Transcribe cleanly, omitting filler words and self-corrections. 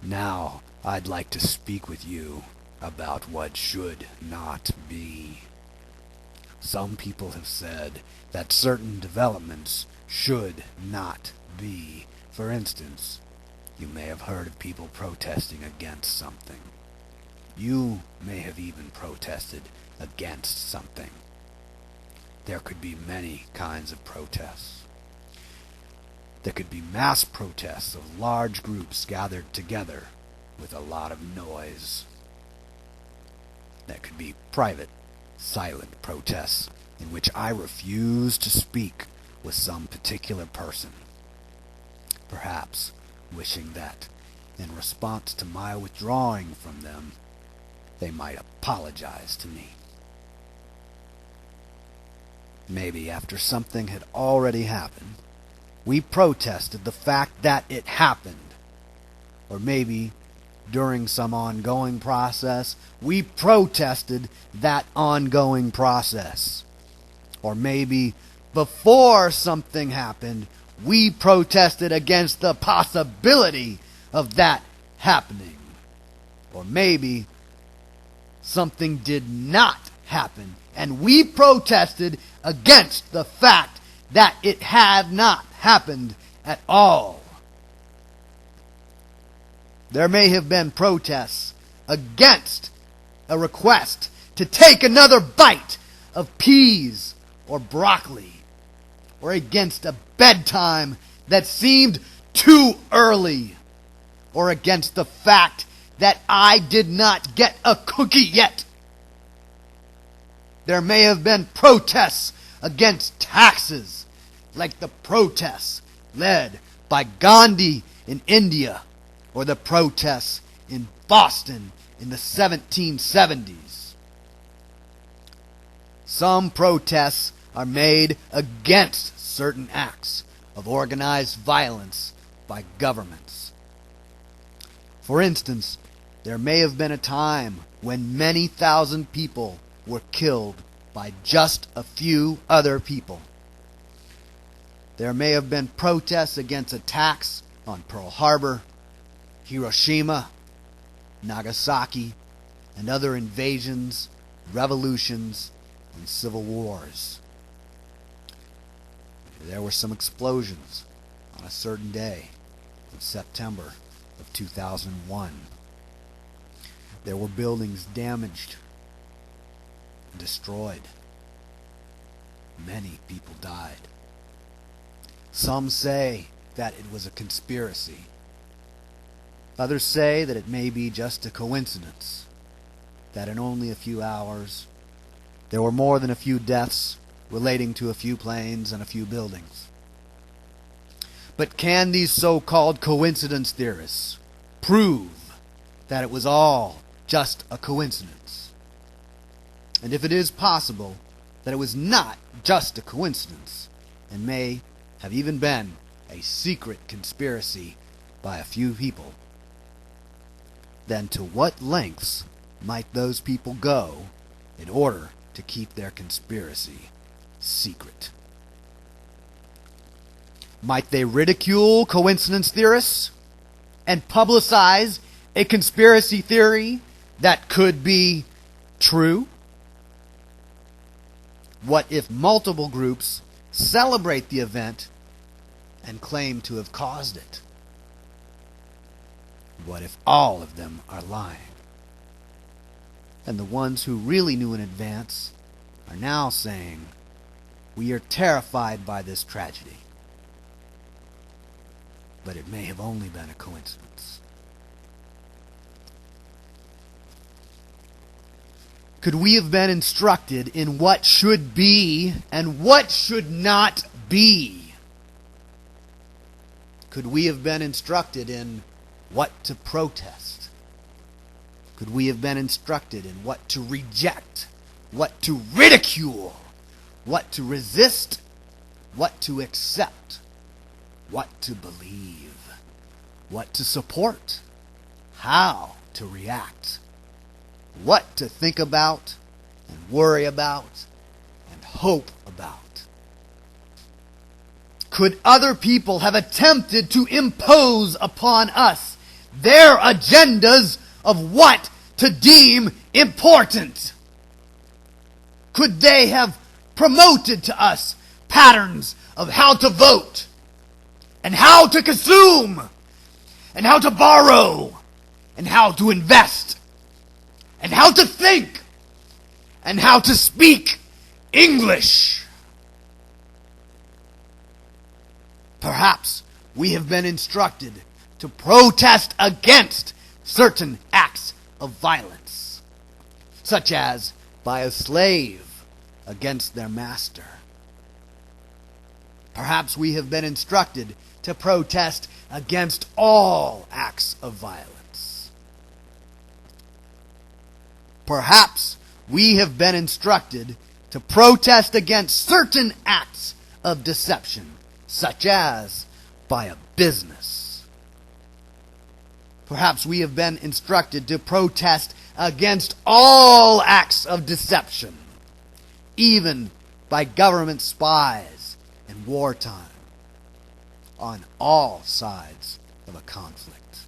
Now I'd like to speak with you about what should not be. Some people have said that certain developments should not be. For instance, you may have heard of people protesting against something. You may have even protested against something. There could be many kinds of protests. There could be mass protests of large groups gathered together with a lot of noise. There could be private, silent protests in which I refuse to speak with some particular person, perhaps wishing that, in response to my withdrawing from them, they might apologize to me. Maybe after something had already happened, we protested the fact that it happened. Or maybe during some ongoing process, we protested that ongoing process. Or maybe before something happened, we protested against the possibility of that happening. Or maybe something did not happen, and we protested against the fact that it had not happened at all. There may have been protests against a request to take another bite of peas or broccoli, or against a bedtime that seemed too early, or against the fact that I did not get a cookie yet. There may have been protests against taxes, like the protests led by Gandhi in India, or the protests in Boston in the 1770s. Some protests are made against certain acts of organized violence by governments. For instance, there may have been a time when many thousand people were killed by just a few other people. There may have been protests against attacks on Pearl Harbor, Hiroshima, Nagasaki, and other invasions, revolutions, and civil wars. There were some explosions on a certain day in September of 2001. There were buildings damaged and destroyed. Many people died. Some say that it was a conspiracy. Others say that it may be just a coincidence, that in only a few hours there were more than a few deaths relating to a few planes and a few buildings. But can these so-called coincidence theorists prove that it was all just a coincidence? And if it is possible that it was not just a coincidence, and may have even been a secret conspiracy by a few people, then to what lengths might those people go in order to keep their conspiracy secret? Might they ridicule coincidence theorists and publicize a conspiracy theory that could be true? What if multiple groups celebrate the event and claim to have caused it? What if all of them are lying? And the ones who really knew in advance are now saying, "We are terrified by this tragedy." But it may have only been a coincidence. Could we have been instructed in what should be and what should not be? Could we have been instructed in what to protest? Could we have been instructed in what to reject, what to ridicule, what to resist, what to accept, what to believe, what to support, how to react, what to think about and worry about and hope about? Could other people have attempted to impose upon us their agendas of what to deem important? Could they have promoted to us patterns of how to vote, and how to consume, and how to borrow, and how to invest, and how to think, and how to speak English? Perhaps we have been instructed to protest against certain acts of violence, such as by a slave against their master. Perhaps we have been instructed to protest against all acts of violence. Perhaps we have been instructed to protest against certain acts of deception, such as by a business. Perhaps we have been instructed to protest against all acts of deception, even by government spies in wartime, on all sides of a conflict.